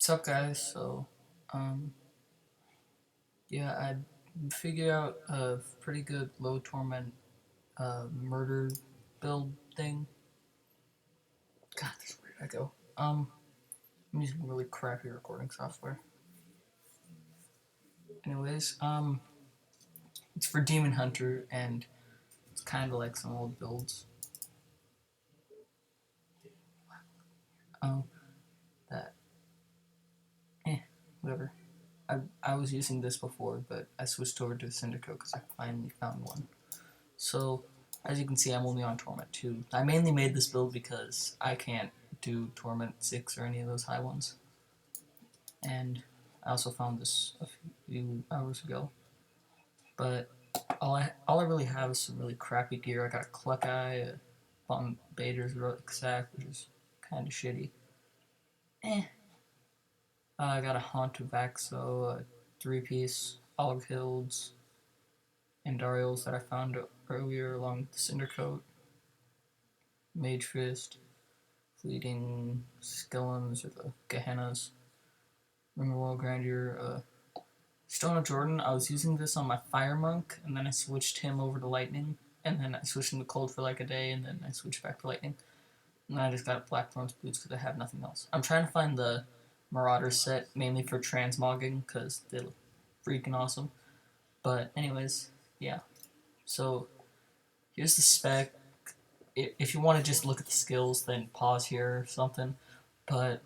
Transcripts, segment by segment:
What's up, guys? Um, yeah, I figured out a pretty good low torment murder build thing. God, this is weird. I go. I'm using really crappy recording software. Anyways, it's for Demon Hunter, and it's kind of like some old builds. Um, that, whatever. I was using this before, but I switched over to Syndicate because I finally found one. So, as you can see, I'm only on Torment 2. I mainly made this build because I can't do Torment 6 or any of those high ones. And I also found this a few hours ago. But all I really have is some really crappy gear. I got a Cluck Eye, a Bomb Bader's Sack, which is kind of shitty. I got a Haunt of Axo, a 3-piece Olive Hills, and Darials that I found earlier along with the Cindercoat, Mage Fist, Fleeting Skellums or the Gehennas, Ring of Royal Grandeur, Stone of Jordan. I was using this on my Fire Monk, and then I switched him over to Lightning, and then I switched him to Cold for like a day, and then I switched back to Lightning. And then I just got Blackthorn's Boots because I have nothing else. I'm trying to find the Marauder set, mainly for transmogging, because they look freaking awesome. But anyways, yeah. So, here's the spec. If you want to just look at the skills, then pause here or something. But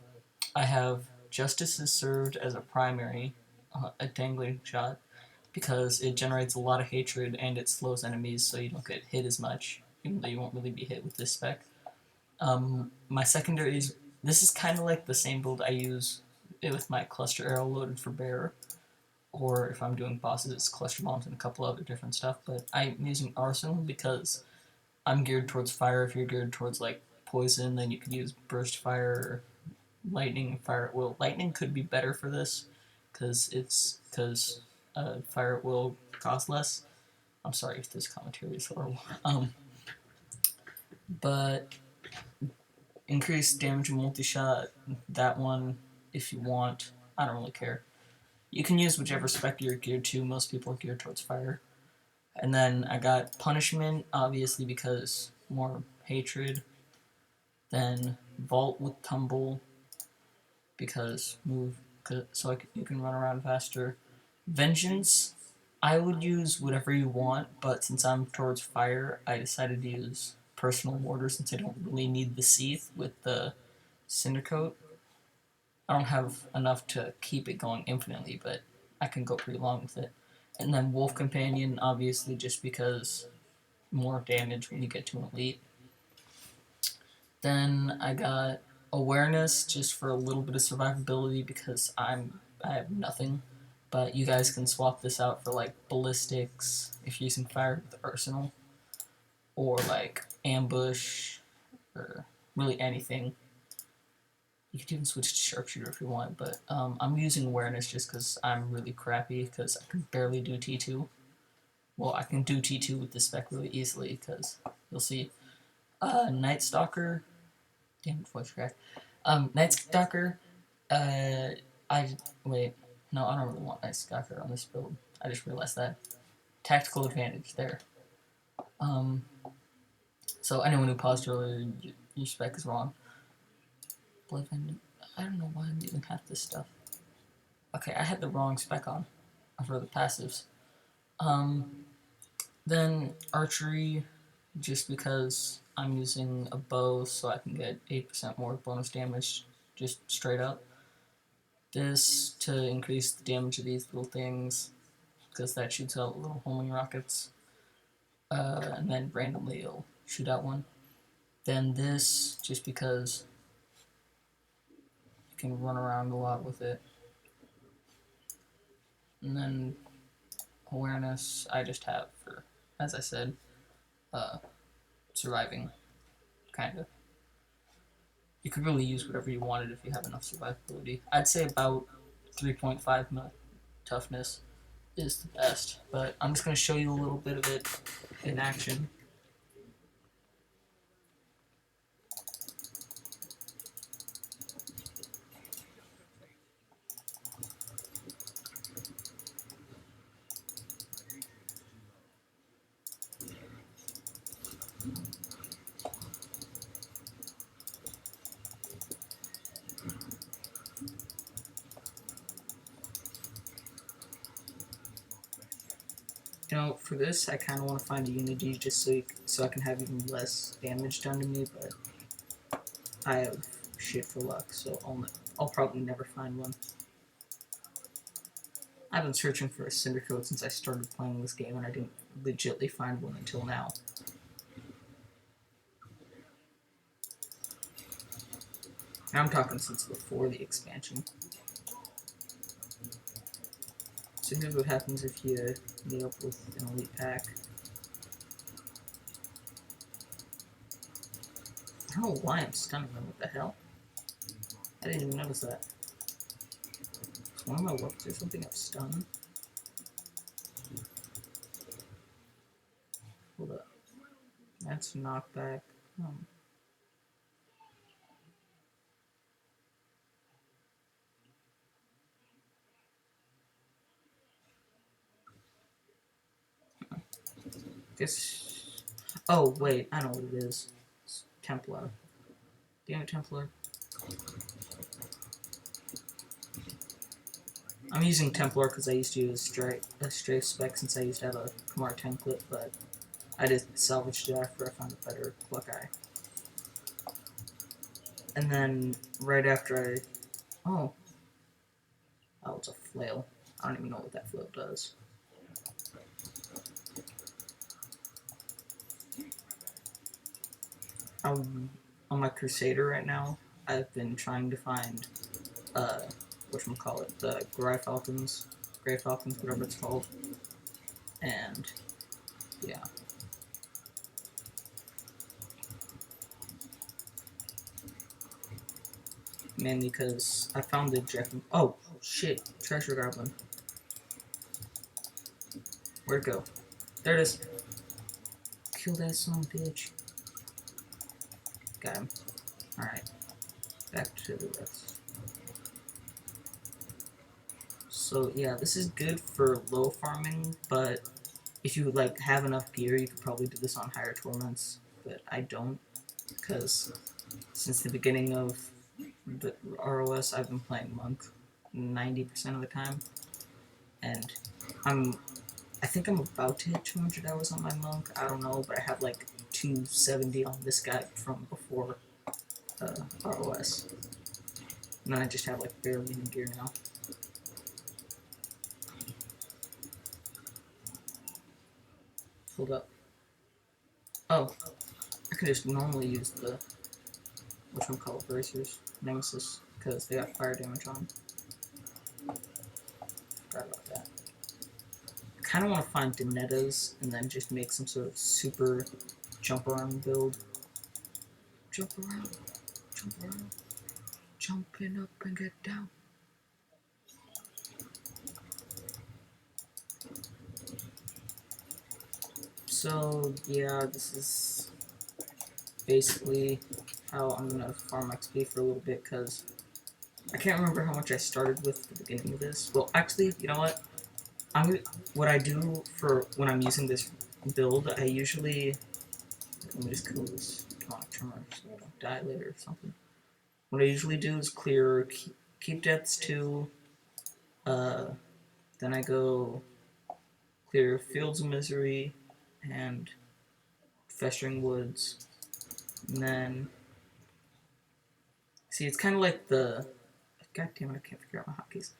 I have Justice is served as a primary, a dangling shot, because it generates a lot of hatred and it slows enemies so you don't get hit as much, even though you won't really be hit with this spec. My secondary is, this is kind of like the same build I use with my cluster arrow loaded for bear, or if I'm doing bosses, it's cluster bombs and a couple other different stuff, but I'm using arsenal because I'm geared towards fire. If you're geared towards like poison, then you could use burst fire or lightning, fire at will. Lightning could be better for this because fire at will costs less. I'm sorry if this commentary is horrible. But increased damage multi-shot, that one, if you want. I don't really care. You can use whichever spec you're geared to. Most people are geared towards fire. And then I got punishment, obviously because more hatred. Then vault with tumble, because you can run around faster. Vengeance, I would use whatever you want, but since I'm towards fire, I decided to use personal mortar since I don't really need the Seath with the Cindercoat. I don't have enough to keep it going infinitely, but I can go pretty long with it. And then Wolf Companion, obviously, just because more damage when you get to an elite. Then I got awareness just for a little bit of survivability because I have nothing. But you guys can swap this out for like ballistics if you're using fire with arsenal, or like ambush, or really anything. You could even switch to sharpshooter if you want, but I'm using awareness just because I'm really crappy because I can barely do T2. Well, I can do T2 with this spec really easily because you'll see. Night Stalker. Damn it, voice crack. Night Stalker. Uh, wait. No, I don't really want Night Stalker on this build. I just realized that. Tactical advantage there. So anyone who paused earlier, your spec is wrong. Bloodbend. I don't know why I'm using half this stuff. Okay, I had the wrong spec on for the passives. Then archery, just because I'm using a bow, so I can get 8% more bonus damage, just straight up. This to increase the damage of these little things, because that shoots out little homing rockets. And then randomly it'll shoot out one. Then this, just because you can run around a lot with it. And then awareness, I just have for, as I said, surviving, kind of. You could really use whatever you wanted if you have enough survivability. I'd say about 3.5 mil toughness is the best, but I'm just going to show you a little bit of it in action. You know, for this, I kind of want to find a Unity just so I can have even less damage done to me, but I have shit for luck, so I'll probably never find one. I've been searching for a Cinder Code since I started playing this game, and I didn't legitly find one until now. And I'm talking since before the expansion. So here's what happens if you meet up with an elite pack. I don't know why I'm stunning them. What the hell? I didn't even notice that. Is one of my weapons or something of stun? Hold up. That's knockback. Guess. Oh, wait. I know what it is. It's Templar. Damn it, Templar. I'm using Templar because I used to use a strafe spec since I used to have a Kamar template, but I just salvaged it after I found a better Buckeye. And then right after oh, it's a flail. I don't even know what that flail does. On my Crusader right now, I've been trying to find whatchamacallit, the Gray Falcons, whatever it's called. And yeah. Mainly because I found the Jeff. Oh shit, treasure goblin. Where'd it go? There it is. Kill that son of a bitch. Got him. Alright. Back to the rest. So yeah, this is good for low farming, but if you like have enough gear, you could probably do this on higher torments. But I don't, because since the beginning of the ROS, I've been playing monk 90% of the time, and I think I'm about to hit 200 hours on my monk. I don't know, but I have like 270 on this guy from before ROS, and then I just have like barely any gear now. Hold up. Oh, I could just normally use the whatchamacallit bracers, Nemesis, because they got fire damage on. Forgot about that. I kind of want to find Denettas and then just make some sort of super jump around build. Jump around, jumping up and get down. So yeah, this is basically how I'm gonna farm XP for a little bit, because I can't remember how much I started with at the beginning of this. Well, actually, you know what? What I do for when I'm using this build, I usually, let me just kill this demonic tremor so I don't die later or something. What I usually do is clear keep depths 2, then I go clear Fields of Misery and Festering Woods, and then see, it's kind of like the, god damn it, I can't figure out my hotkeys.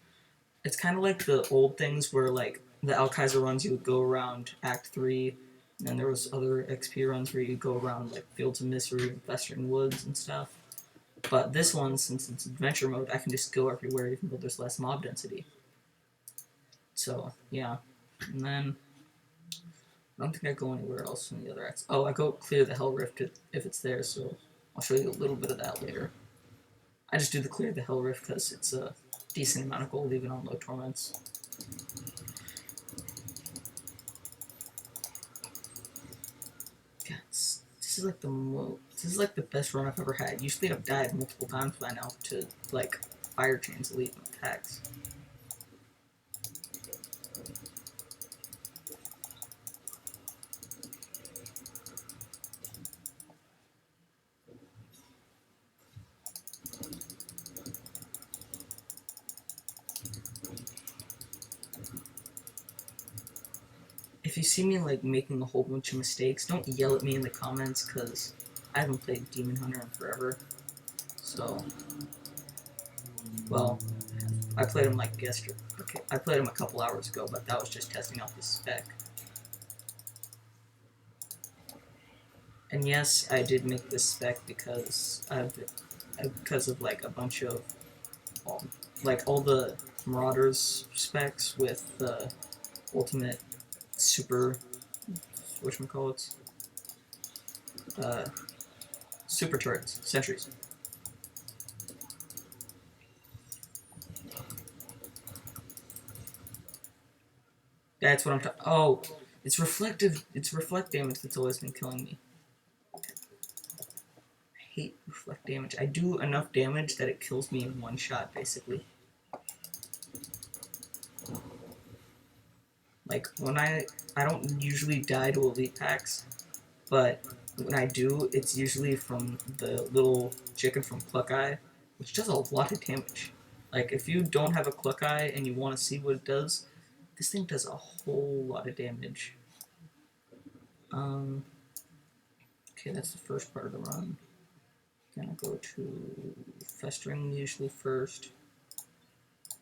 It's kind of like the old things where like the Alkaiser runs you would go around Act 3, and then there was other XP runs where you go around like Fields of Misery and Festering Woods and stuff. But this one, since it's adventure mode, I can just go everywhere even though there's less mob density. So, yeah. And then, I don't think I go anywhere else in the other acts. Oh, I go clear the Hell Rift if it's there, so I'll show you a little bit of that later. I just do the clear the Hell Rift because it's a decent amount of gold even on low torments. God, this is like the best run I've ever had. Usually I've died multiple times by now to like fire chains elite attacks. if you see me like making a whole bunch of mistakes, don't yell at me in the comments because I haven't played Demon Hunter in forever. So, well, I played him like yesterday. Okay, I played him a couple hours ago, but that was just testing out the spec. And yes, I did make this spec because of like a bunch of like all the Marauders specs with the ultimate super whatchamacallits uh super turrets, sentries. That's what I'm talking. Oh, it's reflective. It's reflect damage that's always been killing me. I hate reflect damage. I do enough damage that it kills me in one shot, basically. Like when I don't usually die to elite packs, but when I do, it's usually from the little chicken from Cluck Eye, which does a lot of damage. Like if you don't have a Cluck Eye and you want to see what it does, this thing does a whole lot of damage. Um, okay, that's the first part of the run. Gonna go to Festering usually first.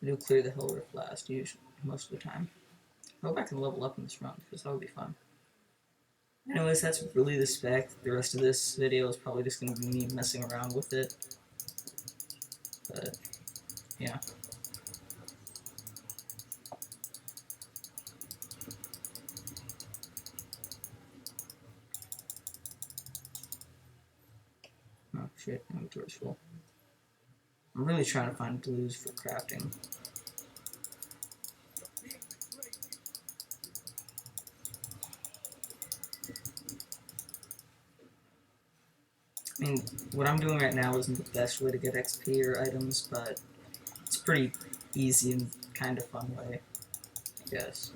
I do clear the Hell Rift last, usually, most of the time. I hope I can level up in this run, because that would be fun. Anyways, that's really the spec. The rest of this video is probably just going to be me messing around with it. But, yeah. Oh shit, inventory's full. I'm really trying to find blues for crafting. I mean, what I'm doing right now isn't the best way to get XP or items, but it's pretty easy and kind of fun way, I guess.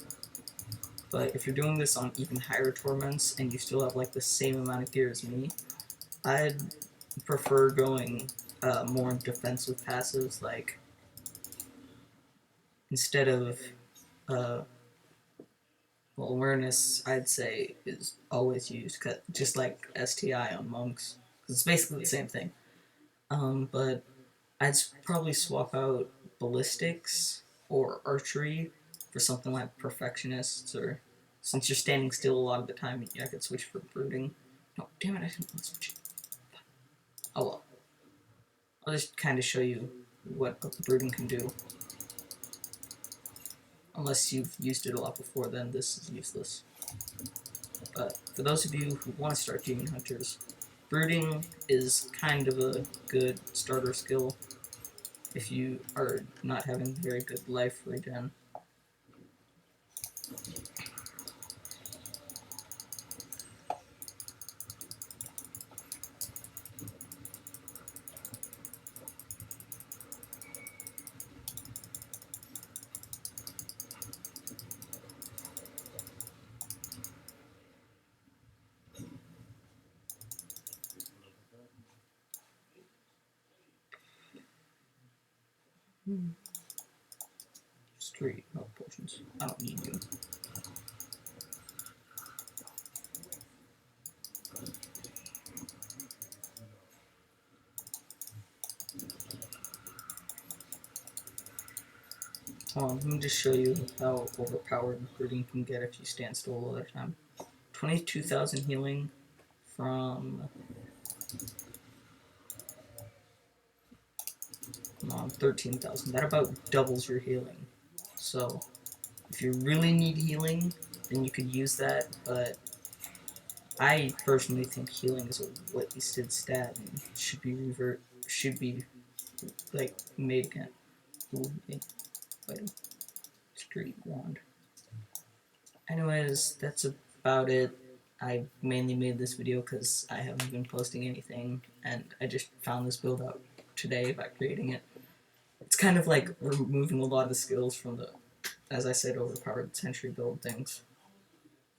But if you're doing this on even higher torments and you still have like the same amount of gear as me, I'd prefer going more defensive passives, like instead of well, awareness, I'd say is always used, just like STI on monks, because it's basically the same thing. But I'd probably swap out ballistics or archery for something like perfectionists, or since you're standing still a lot of the time, I could switch for brooding. No, damn it, I didn't want to switch it. Oh well. I'll just kind of show you what brooding can do. Unless you've used it a lot before, then this is useless. But for those of you who want to start demon hunters, brooding is kind of a good starter skill if you are not having very good life regen. Straight health potions. I don't need you. Let me just show you how overpowered brooding can get if you stand still all the time. 22,000 healing from 13,000. That about doubles your healing. So if you really need healing, then you could use that, but I personally think healing is a wasted stat and should be like made again. Ooh, item. Street wand. Anyways, that's about it. I mainly made this video because I haven't been posting anything, and I just found this build out today by creating it. It's kind of like removing a lot of the skills from the, as I said, overpowered sentry build things.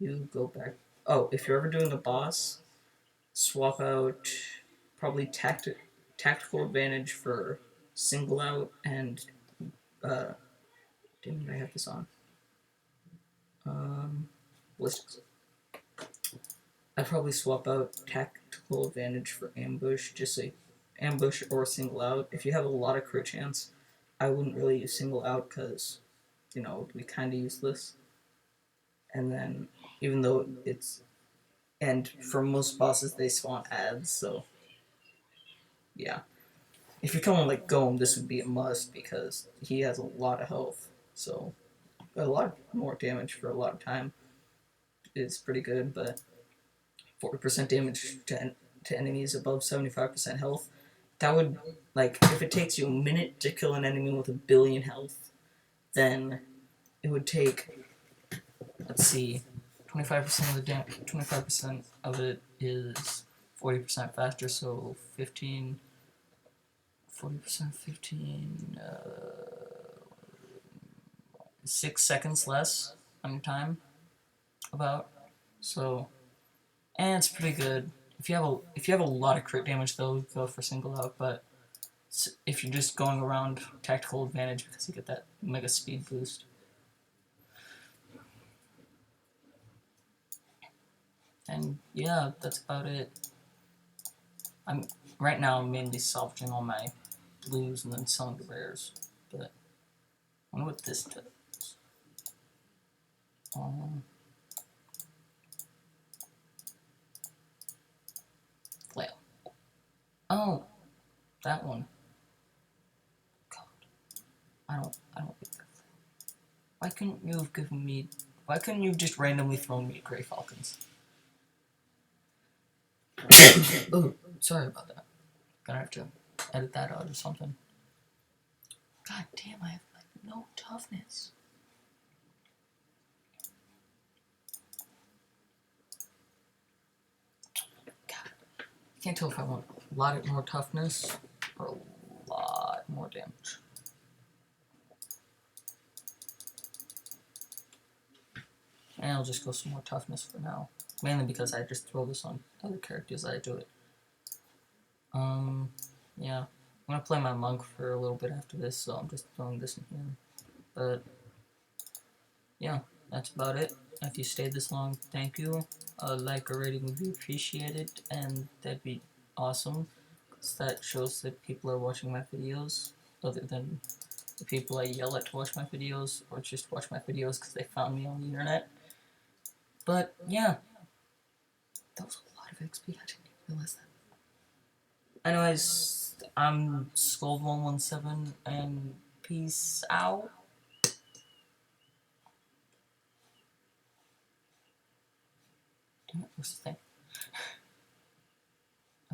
You go back. Oh, if you're ever doing a boss, swap out probably tactical advantage for single out and damn it, I have this on. ballistics. I'd probably swap out tactical advantage for ambush, just say ambush or single out. If you have a lot of crit chance, I wouldn't really use single out because, you know, it'd be kind of useless. And then, even though it's, and for most bosses they spawn ads, so yeah. If you're coming like Gome, this would be a must because he has a lot of health, so a lot more damage for a lot of time is pretty good, but 40% damage to enemies above 75% health, that would, like, if it takes you a minute to kill an enemy with 1,000,000,000 health, then it would take, let's see, 25% of the damage, 25% of it is 40% faster, so 15, 40%, 15, 6 seconds less on your time, about, so, and it's pretty good. If you have a lot of crit damage though, go for single out, but if you're just going around, tactical advantage because you get that mega speed boost. And yeah, that's about it. Right now I'm mainly salvaging all my blues and then selling the rares, but I wonder what this does. Flail. Oh, that one. God, I don't like that. Why couldn't you have given me? Why couldn't you have just randomly thrown me Grey Falcons? Oh, sorry about that. Gonna have to edit that out or something. God damn, I have like no toughness. God, I can't tell if I want a lot more toughness or a lot more damage. And I'll just go some more toughness for now. Mainly because I just throw this on other characters that I do it. Yeah. I'm gonna play my monk for a little bit after this, so I'm just throwing this in here. But, yeah, that's about it. If you stayed this long, thank you. A like or rating would be appreciated, and that'd be awesome. Because that shows that people are watching my videos, other than the people I yell at to watch my videos, or just watch my videos because they found me on the internet. But, yeah. That was a lot of XP, I didn't even realize that. Anyways, I'm Scold117, and peace out. Damn it, what's the thing?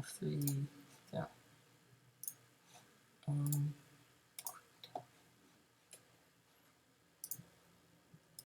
F3, yeah.